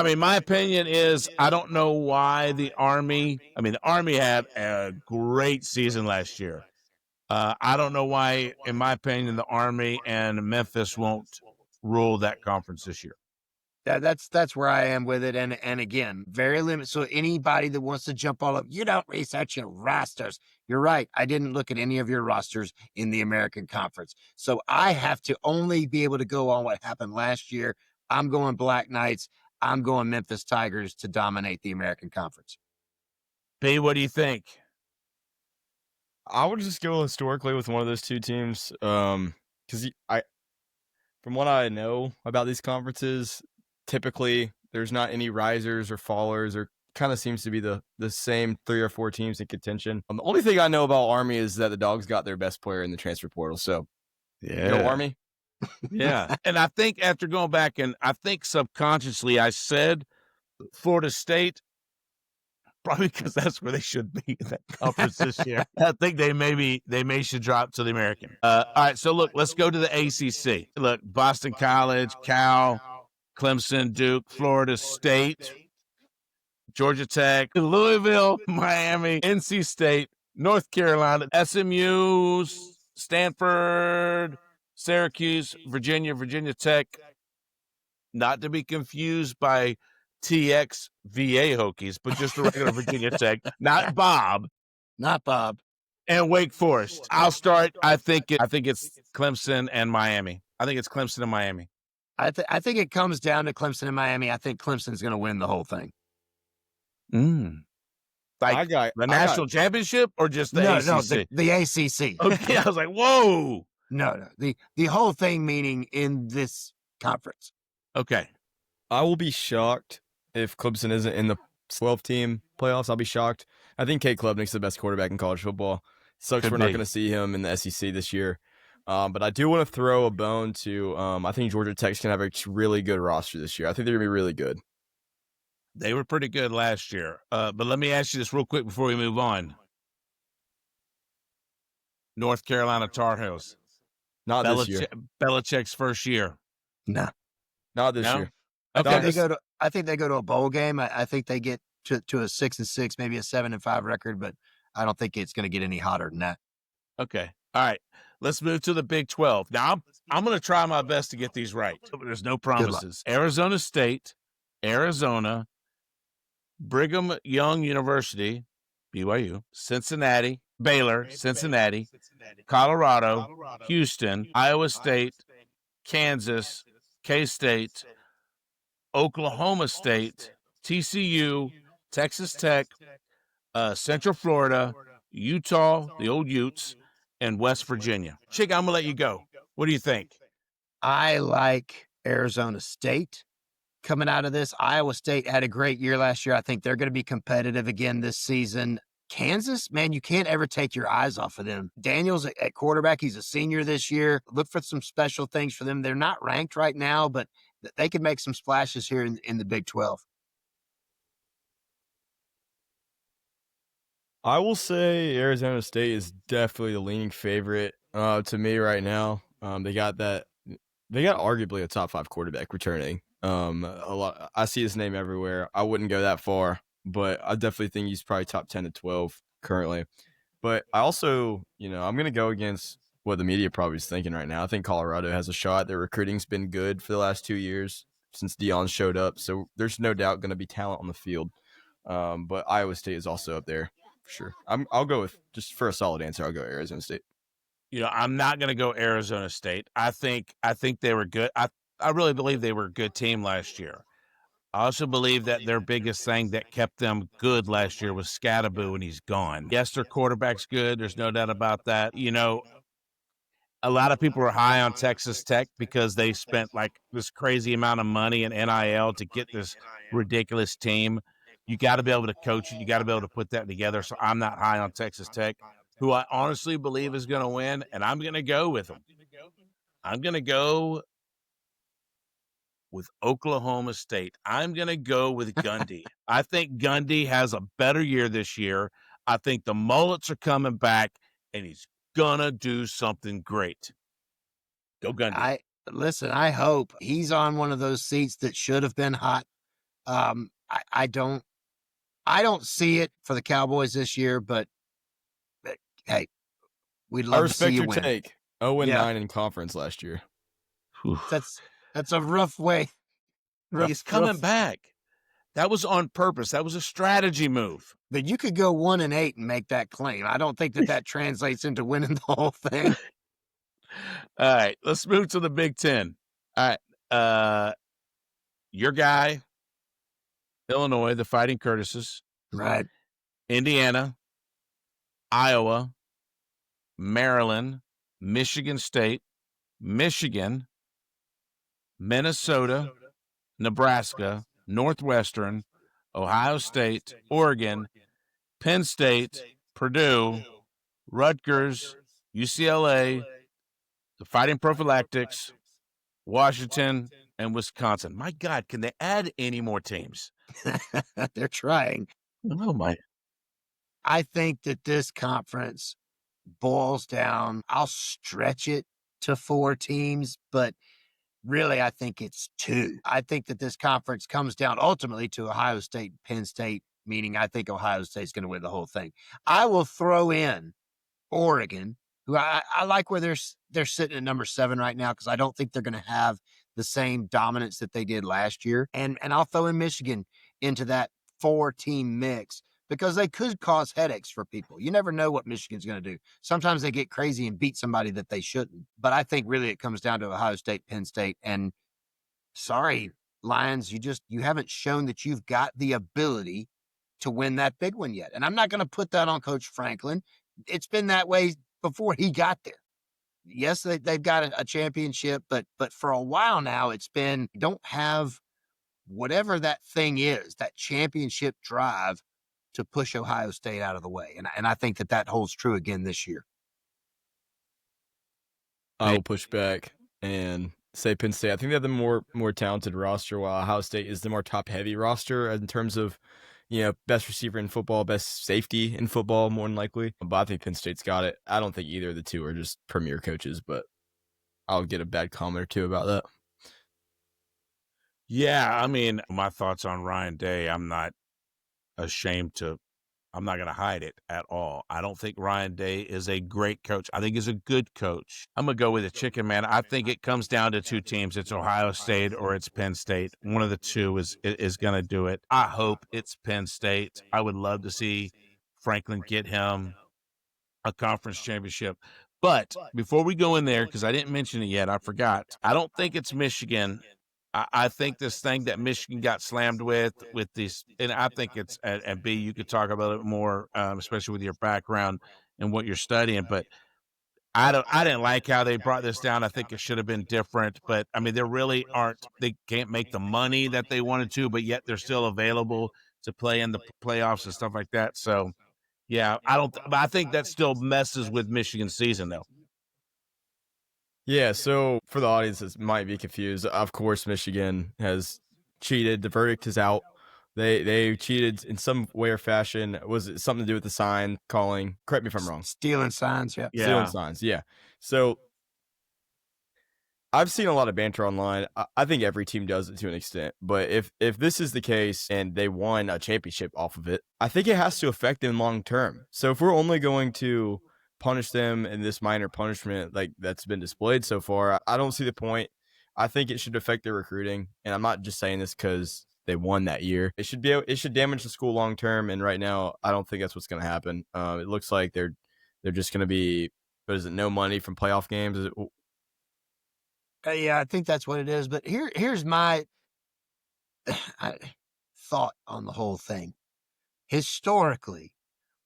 I mean, my opinion is I don't know why the Army had a great season last year. I don't know why, in my opinion, the Army and Memphis won't rule that conference this year. That's where I am with it. And again, very limited. So anybody that wants to jump all up, you don't research your rosters. You're right. I didn't look at any of your rosters in the American Conference. So I have to only be able to go on what happened last year. I'm going Black Knights. I'm going Memphis Tigers to dominate the American Conference. B, what do you think? I would just go historically with one of those two teams. Because from what I know about these conferences, typically there's not any risers or fallers, or kind of seems to be the same 3 or 4 teams in contention. The only thing I know about Army is that the Dogs got their best player in the transfer portal. So, go Army. Yeah. And I think after going back, and I think subconsciously I said Florida State, probably because that's where they should be in that conference this year. I think they should drop to the American. All right, so look, let's go to the ACC. Look, Boston College, Cal, Clemson, Duke, Florida State, Georgia Tech, Louisville, Miami, NC State, North Carolina, SMU, Stanford, Syracuse, Virginia Tech, not to be confused by TXVA Hokies, but just a regular Virginia Tech, not Bob, and Wake Forest. I'll start. I think it's Clemson and Miami. I think I think it comes down to Clemson and Miami. I think Clemson's going to win the whole thing. Like the national championship or just the ACC? No, the ACC. Okay, I was like, whoa. No, the whole thing, meaning in this conference. Okay. I will be shocked if Clemson isn't in the 12-team playoffs. I'll be shocked. I think Cade Klubnik's the best quarterback in college football. Sucks we're not going to see him in the SEC this year. But I do want to throw a bone to I think Georgia Tech's going to have a really good roster this year. I think they're going to be really good. They were pretty good last year. But let me ask you this real quick before we move on. North Carolina Tar Heels. Not this year. Belichick's first year. No. Not this year. Okay. I think they go to a bowl game. I think they get to a 6-6, maybe a 7-5 record, but I don't think it's going to get any hotter than that. Okay. All right. Let's move to the Big 12. Now, I'm going to try my best to get these right, but there's no promises. Arizona State, Arizona, Brigham Young University, BYU, Cincinnati, Baylor, Cincinnati, Colorado, Houston, Iowa State, Kansas, K-State, Oklahoma State, TCU, Texas Tech, Central Florida, Utah, the old Utes, and West Virginia. Chick, I'm going to let you go. What do you think? I like Arizona State coming out of this. Iowa State had a great year last year. I think they're going to be competitive again this season. Kansas, man, you can't ever take your eyes off of them. Daniels at quarterback, he's a senior this year. Look for some special things for them. They're not ranked right now, but they could make some splashes here in the Big 12. I will say Arizona State is definitely the leaning favorite to me right now. They got arguably a top 5 quarterback returning. I see his name everywhere. I wouldn't go that far, but I definitely think he's probably top 10 to 12 currently. But I also, I'm going to go against what the media probably is thinking right now. I think Colorado has a shot. Their recruiting's been good for the last 2 years since Deion showed up, so there's no doubt going to be talent on the field. But Iowa State is also up there for sure. I'll go with, just for a solid answer, I'll go Arizona State. I'm not going to go Arizona State. I think they were good. I really believe they were a good team last year. I also believe that their biggest thing that kept them good last year was Scatterbo, and he's gone. Yes, their quarterback's good. There's no doubt about that. A lot of people are high on Texas Tech because they spent like this crazy amount of money in NIL to get this ridiculous team. You got to be able to coach it. You got to be able to put that together. So I'm not high on Texas Tech, who I honestly believe is going to win, and I'm going to go with them. I'm going to go with Oklahoma State. I'm going to go with Gundy. I think Gundy has a better year this year. I think the Mullets are coming back, and he's going to do something great. Go Gundy. I hope he's on one of those seats that should have been hot I don't see it for the Cowboys this year, but hey, we'd I love to see respect you your win. take. 0-9 Yeah. in conference last year. That's a rough way. He's coming back. That was on purpose. That was a strategy move. But you could go 1-8 and make that claim. I don't think that translates into winning the whole thing. All right, let's move to the Big Ten. All right, your guy, Illinois, the Fighting Curtises. Right. Indiana, Iowa, Maryland, Michigan State, Michigan, Minnesota, Nebraska, Northwestern, Ohio State, Oregon, Penn State, Purdue, Rutgers, UCLA, the Fighting Prophylactics, Washington, and Wisconsin. My God, can they add any more teams? They're trying. Oh, my. I think that this conference boils down, I'll stretch it to 4 teams, but really I think it's 2. I think that this conference comes down ultimately to Ohio State, Penn State, meaning I think Ohio State's going to win the whole thing. I will throw in Oregon, who I like where they're sitting at number 7 right now, because I don't think they're going to have the same dominance that they did last year. And I'll throw in Michigan into that 4-team mix, because they could cause headaches for people. You never know what Michigan's going to do. Sometimes they get crazy and beat somebody that they shouldn't. But I think really it comes down to Ohio State, Penn State, and sorry, Lions, you haven't shown that you've got the ability to win that big one yet. And I'm not going to put that on Coach Franklin. It's been that way before he got there. Yes, they've got a championship, but for a while now, it's been, don't have whatever that thing is, that championship drive to push Ohio State out of the way. And I think that holds true again this year. I will push back and say Penn State. I think they have the more talented roster, while Ohio State is the more top-heavy roster in terms of, best receiver in football, best safety in football, more than likely. But I think Penn State's got it. I don't think either of the two are just premier coaches, but I'll get a bad comment or two about that. Yeah, I mean, my thoughts on Ryan Day, I'm not going to hide it at all. I don't think Ryan Day is a great coach. I think he's a good coach. I'm going to go with the chicken, man. I think it comes down to 2 teams. It's Ohio State or it's Penn State. One of the two is going to do it. I hope it's Penn State. I would love to see Franklin get him a conference championship. But before we go in there, because I didn't mention it yet, I forgot. I don't think it's Michigan. I think this thing that Michigan got slammed with these, and I think it's at B, you could talk about it more, especially with your background and what you're studying. But I didn't like how they brought this down. I think it should have been different. But I mean, they can't make the money that they wanted to, but yet they're still available to play in the playoffs and stuff like that. So yeah, but I think that still messes with Michigan's season though. Yeah, so for the audience that might be confused, of course Michigan has cheated. The verdict is out. They cheated in some way or fashion. Was it something to do with the sign calling? Correct me if I'm wrong. Stealing signs, yeah. Stealing signs, yeah. So I've seen a lot of banter online. I think every team does it to an extent. But if this is the case and they won a championship off of it, I think it has to affect them long term. So if we're only going to punish them in this minor punishment like that's been displayed so far, I don't see the point. I think it should affect their recruiting, and I'm not just saying this because they won that year. It should damage the school long term, and right now I don't think that's what's going to happen. It looks like they're just going to be, no money from playoff games? Yeah, I think that's what it is. But here's my thought on the whole thing. Historically,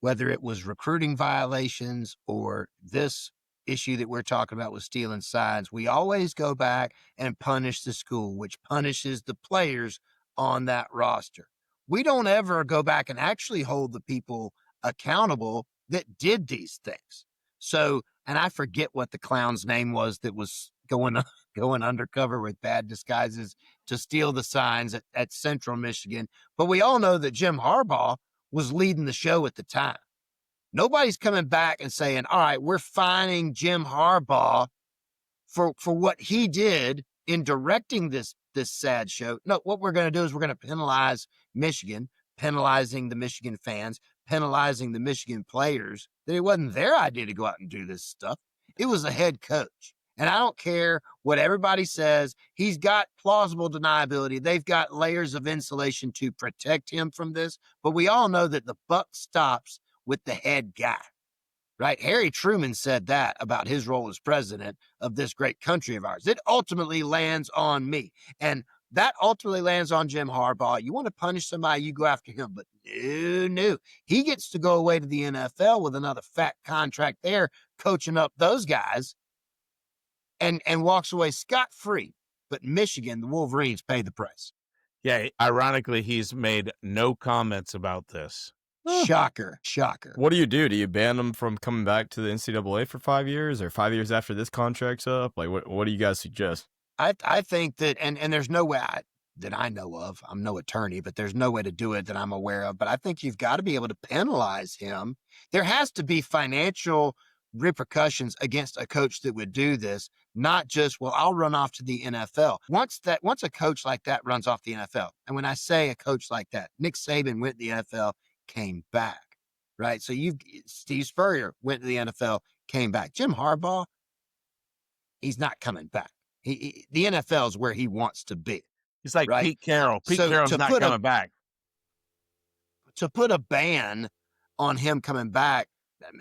whether it was recruiting violations or this issue that we're talking about with stealing signs, we always go back and punish the school, which punishes the players on that roster. We don't ever go back and actually hold the people accountable that did these things. So, and I forget what the clown's name was that was going undercover with bad disguises to steal the signs at Central Michigan. But we all know that Jim Harbaugh was leading the show at the time. Nobody's coming back and saying, all right, we're fining Jim Harbaugh for what he did in directing this this sad show. No, what we're going to do is we're going to penalize Michigan, penalizing the Michigan fans, penalizing the Michigan players, that it wasn't their idea to go out and do this stuff. It was the head coach. And I don't care what everybody says. He's got plausible deniability. They've got layers of insulation to protect him from this. But we all know that the buck stops with the head guy, right? Harry Truman said that about his role as president of this great country of ours. It ultimately lands on me. And that ultimately lands on Jim Harbaugh. You want to punish somebody, you go after him. But no. He gets to go away to the NFL with another fat contract there, coaching up those guys, and walks away scot-free. But Michigan, the Wolverines, pay the price. Yeah, ironically, he's made no comments about this. Shocker. What do? Do you ban them from coming back to the NCAA for 5 years, or 5 years after this contract's up? Like, what do you guys suggest? I think that, and there's no way that I know of, I'm no attorney, but there's no way to do it that I'm aware of. But I think you've got to be able to penalize him. There has to be financial repercussions against a coach that would do this, not just, well, I'll run off to the NFL. Once a coach like that runs off the NFL, and when I say a coach like that, Nick Saban went to the NFL, came back, right? So Steve Spurrier went to the NFL, came back. Jim Harbaugh, he's not coming back. The NFL is where he wants to be. He's like right? Pete Carroll. Pete Carroll's not coming back. To put a ban on him coming back,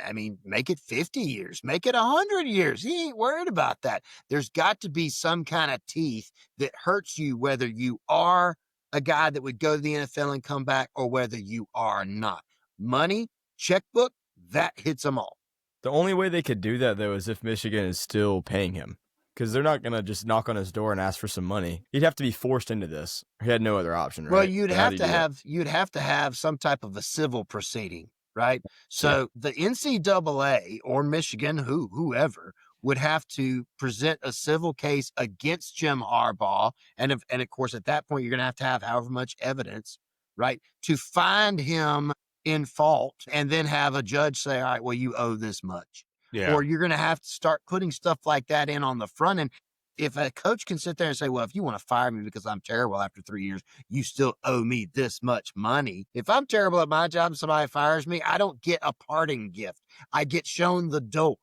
I mean, make it 50 years, make it 100 years. He ain't worried about that. There's got to be some kind of teeth that hurts you, whether you are a guy that would go to the NFL and come back or whether you are not. Money, checkbook, that hits them all. The only way they could do that, though, is if Michigan is still paying him, because they're not going to just knock on his door and ask for some money. He'd have to be forced into this. He had no other option, right? Well, you'd have to have some type of a civil proceeding, right? So the NCAA or Michigan, whoever, would have to present a civil case against Jim Harbaugh. And of course, at that point, you're going to have however much evidence, right, to find him in fault and then have a judge say, all right, well, you owe this much. Yeah. Or you're going to have to start putting stuff like that in on the front end. If a coach can sit there and say, well, if you want to fire me because I'm terrible after 3 years, you still owe me this much money. If I'm terrible at my job and somebody fires me, I don't get a parting gift. I get shown the door,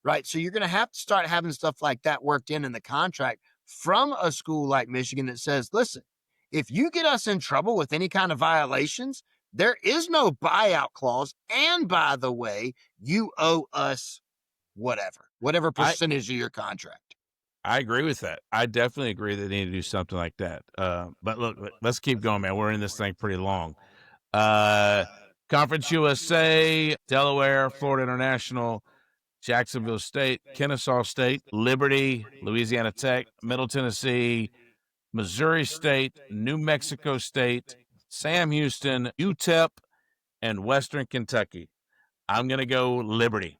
right? So you're going to have to start having stuff like that worked in the contract from a school like Michigan that says, listen, if you get us in trouble with any kind of violations, there is no buyout clause. And by the way, you owe us whatever percentage of your contract. I agree with that. I definitely agree that they need to do something like that. But look, let's keep going, man. We're in this thing pretty long. Conference USA, Delaware, Florida International, Jacksonville State, Kennesaw State, Liberty, Louisiana Tech, Middle Tennessee, Missouri State, New Mexico State, Sam Houston, UTEP, and Western Kentucky. I'm going to go Liberty.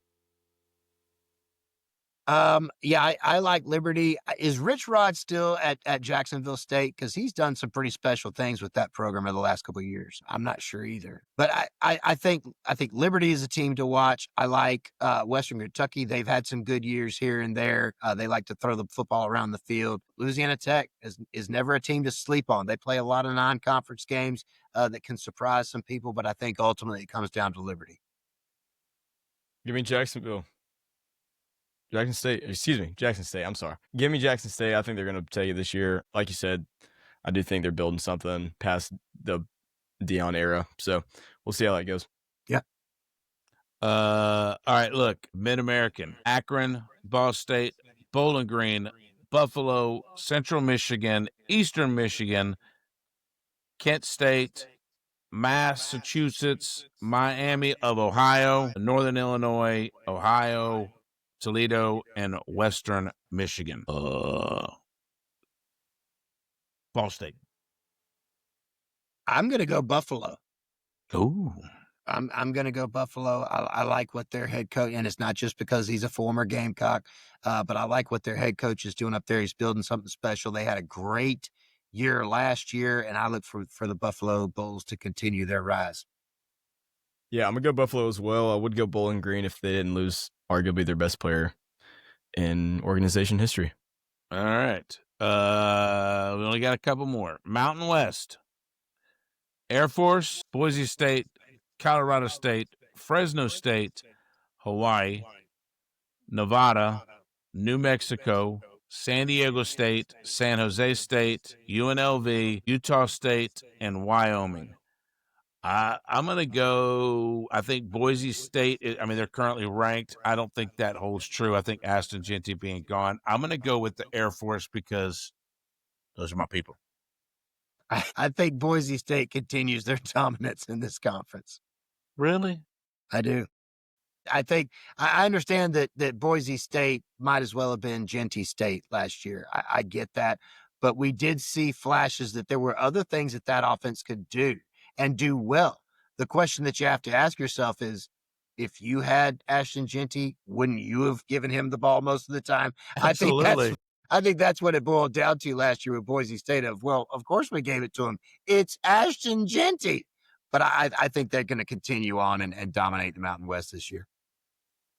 Yeah, I like Liberty. Is Rich Rod still at Jacksonville State? Because he's done some pretty special things with that program in the last couple of years. I'm not sure either. But I think Liberty is a team to watch. I like Western Kentucky. They've had some good years here and there. They like to throw the football around the field. Louisiana Tech is never a team to sleep on. They play a lot of non-conference games that can surprise some people, but I think ultimately it comes down to Liberty. Give me Jackson State. I'm sorry. Give me Jackson State. I think they're going to take it this year. Like you said, I do think they're building something past the Deion era. So we'll see how that goes. Yeah. All right, look, Mid-American, Akron, Ball State, Bowling Green, Buffalo, Central Michigan, Eastern Michigan, Kent State, Massachusetts, Miami of Ohio, Northern Illinois, Ohio, Toledo, and Western Michigan. Ball State. I'm going to go Buffalo. Ooh. I'm going to go Buffalo. I like what their head coach, and it's not just because he's a former Gamecock, but I like what their head coach is doing up there. He's building something special. They had a great year last year, and I look for the Buffalo Bulls to continue their rise. Yeah, I'm going to go Buffalo as well. I would go Bowling Green if they didn't lose arguably their best player in organization history. All right. We only got a couple more. Mountain West. Air Force, Boise State, Colorado State, Fresno State, Hawaii, Nevada, New Mexico, San Diego State, San Jose State, UNLV, Utah State, and Wyoming. I'm going to go, I think Boise State, they're currently ranked. I don't think that holds true. I think Ashton Genty being gone. I'm going to go with the Air Force because those are my people. I think Boise State continues their dominance in this conference. Really? I do. I think I understand that Boise State might as well have been Genty State last year. I get that. But we did see flashes that there were other things that offense could do and do well. The question that you have to ask yourself is, if you had Ashton Genty, wouldn't you have given him the ball most of the time? Absolutely. I think that's what it boiled down to last year with Boise State of course we gave it to him. It's Ashton Genty. But I think they're going to continue on and dominate the Mountain West this year.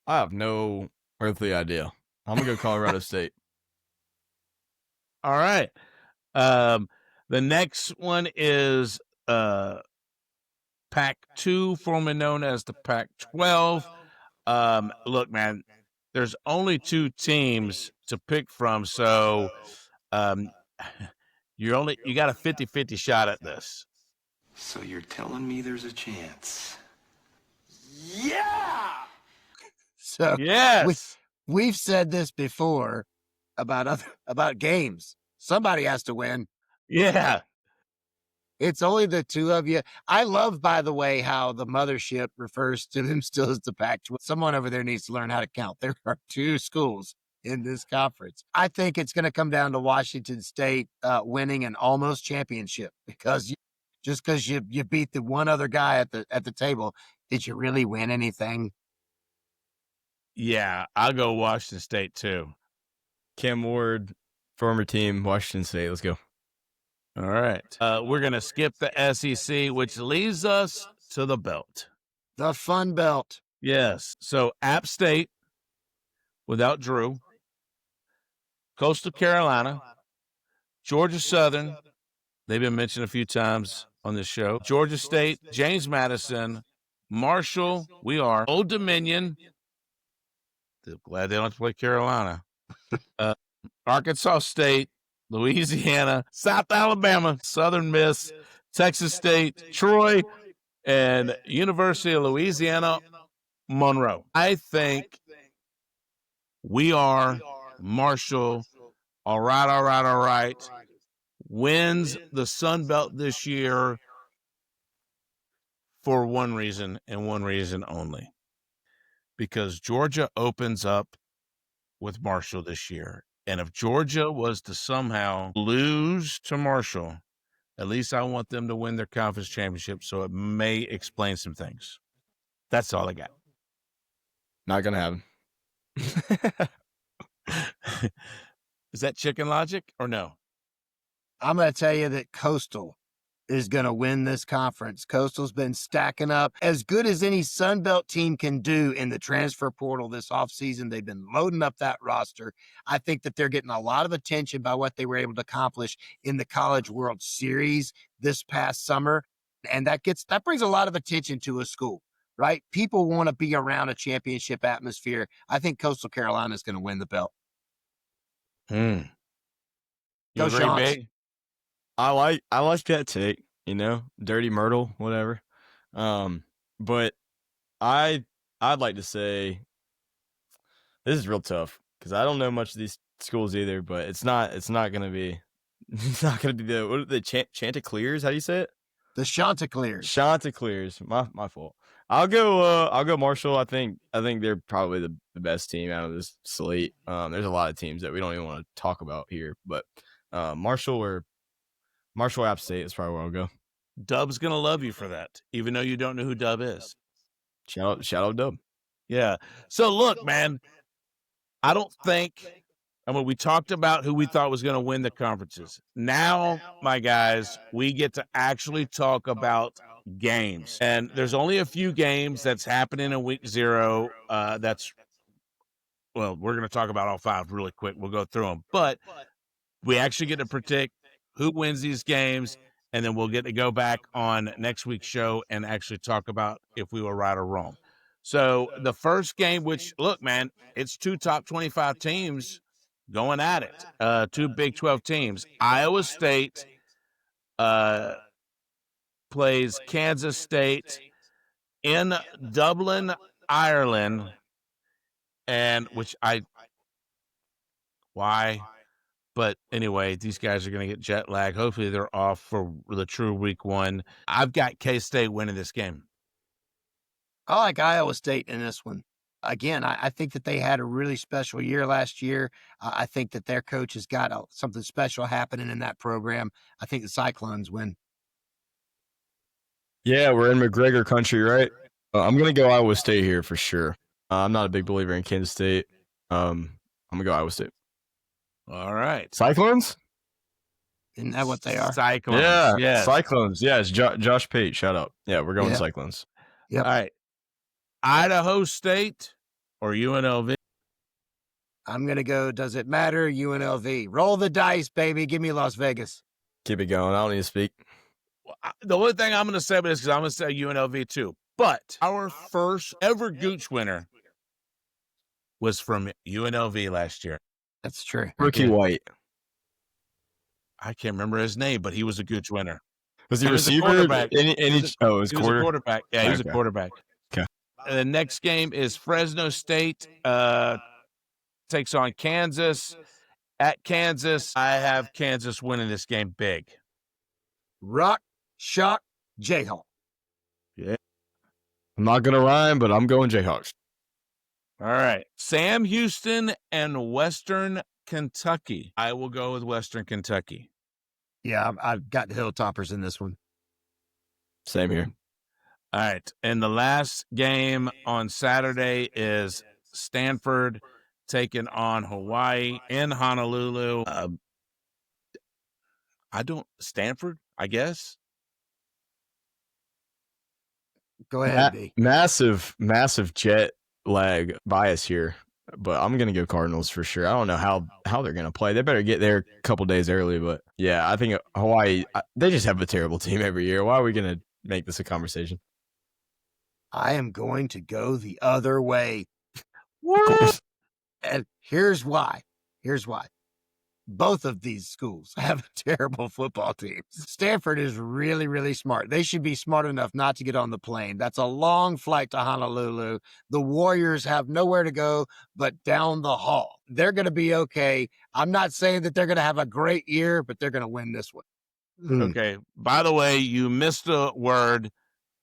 I have no earthly idea. I'm going to go Colorado State. All right. The next one is Pac-2, formerly known as the Pac-12. Look, man, there's only 2 teams to pick from, so you got a 50-50 shot at this. So you're telling me there's a chance? Yeah! So yes, we've said this before about games. Somebody has to win. Yeah. It's only the 2 of you. I love, by the way, how the mothership refers to them still as the Pac-12. Someone over there needs to learn how to count. There are 2 schools in this conference. I think it's going to come down to Washington State winning an almost championship because just because you beat the one other guy at the table, did you really win anything? Yeah, I'll go Washington State too. Cam Ward, former team, Washington State. Let's go. All right. We're going to skip the SEC, which leads us to the belt. The Fun Belt. Yes. So App State without Drew, Coastal Carolina, Georgia Southern. They've been mentioned a few times on this show. Georgia State, James Madison, Marshall, Old Dominion. Glad they don't have to play Carolina. Arkansas State, Louisiana, South Alabama, Southern Miss, Texas State, Troy, and University of Louisiana, Monroe. I think Marshall, all right, wins the Sun Belt this year for one reason and one reason only. Because Georgia opens up with Marshall this year. And if Georgia was to somehow lose to Marshall, at least I want them to win their conference championship, so it may explain some things. That's all I got. Not going to happen. Is that chicken logic or no? I'm going to tell you that Coastal is going to win this conference. Coastal's been stacking up as good as any Sun Belt team can do in the transfer portal this offseason. They've been loading up that roster. I think that they're getting a lot of attention by what they were able to accomplish in the College World Series this past summer. And that brings a lot of attention to a school, right? People want to be around a championship atmosphere. I think Coastal Carolina is going to win the belt. You Go agree, Sean. Big? I like that take, Dirty Myrtle, whatever. But I'd like to say this is real tough because I don't know much of these schools either. But it's not gonna be the Chanticleers. How do you say it? The Chanticleers. Chanticleers. My fault. I'll go Marshall. I think they're probably the best team out of this slate. There's a lot of teams that we don't even want to talk about here, but Marshall App State is probably where I'll go. Dub's gonna love you for that, even though you don't know who Dub is. Shout out Dub. Yeah. So look, man, I don't think. We talked about who we thought was going to win the conferences. Now, my guys, we get to actually talk about games. And there's only a few games that's happening in week 0. We're going to talk about all 5 really quick. We'll go through them. But we actually get to predict who wins these games, and then we'll get to go back on next week's show and actually talk about if we were right or wrong. So the first game, which, look, man, it's two top 25 teams going at it, two Big 12 teams. Iowa State plays Kansas State in Dublin, Ireland, and why? But anyway, these guys are going to get jet lag. Hopefully they're off for the true week one. I've got K-State winning this game. I like Iowa State in this one. Again, I think that they had a really special year last year. I think that their coach has got something special happening in that program. I think the Cyclones win. Yeah, we're in McGregor country, right? I'm going to go Iowa State here for sure. I'm not a big believer in Kansas State. I'm going to go Iowa State. All right. Cyclones? Isn't that what they are? Cyclones. Yeah, yes. Cyclones. Yes, Josh Pate, shout out. Yeah, we're going Cyclones. Yep. All right. Idaho State or UNLV? I'm going to go, does it matter, UNLV? Roll the dice, baby. Give me Las Vegas. Keep it going. I don't need to speak. The only thing I'm going to say about this is because I'm going to say UNLV too. But our first ever Gooch winner was from UNLV last year. That's true. Rookie White. I can't remember his name, but he was a Gooch winner. Was he He was a receiver? quarterback. It was He was a quarterback. Yeah, he was a Okay. quarterback. Okay. And the next game is Fresno State takes on Kansas. At Kansas, I have Kansas winning this game big. Rock, shock, Jayhawk. Yeah. I'm not going to rhyme, but I'm going Jayhawks. All right. Sam Houston and Western Kentucky. I will go with Western Kentucky. Yeah, I've got the Hilltoppers in this one. Same here. All right. And the last game on Saturday is Stanford taking on Hawaii in Honolulu. Stanford, I guess. Go ahead, B. Massive jet lag bias here, but I'm going to go Cardinals for sure. I don't know how they're going to play. They better get there a couple days early, but yeah, I think Hawaii, they just have a terrible team every year. Why are we going to make this a conversation? I am going to go the other way. Of course. And here's why. Both of these schools have terrible football teams. Stanford is really, really smart. They should be smart enough not to get on the plane. That's a long flight to Honolulu. The Warriors have nowhere to go but down the hall. They're going to be okay. I'm not saying that they're going to have a great year, but they're going to win this one. Okay. By the way, you missed a word.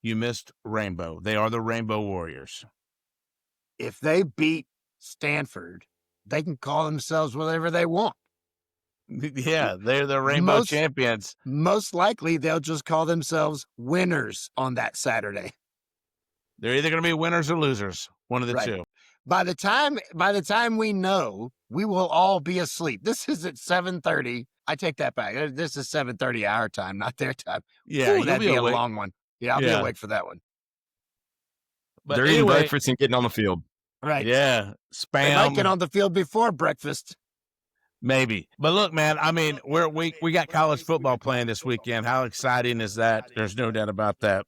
You missed Rainbow. They are the Rainbow Warriors. If they beat Stanford, they can call themselves whatever they want. Yeah, they're the Rainbow champions. Most likely, they'll just call themselves winners on that Saturday. They're either going to be winners or losers, one of the two. By the time we know, we will all be asleep. This is at 7:30. I take that back. This is 7:30 our time, not their time. Yeah, Ooh, that'd be a long one. Yeah, I'll be awake for that one. But they're eating breakfast and getting on the field. Right. Yeah. Spam. They might get on the field before breakfast. Maybe. But look, man, I mean, we got college football playing this weekend. How exciting is that? There's no doubt about that.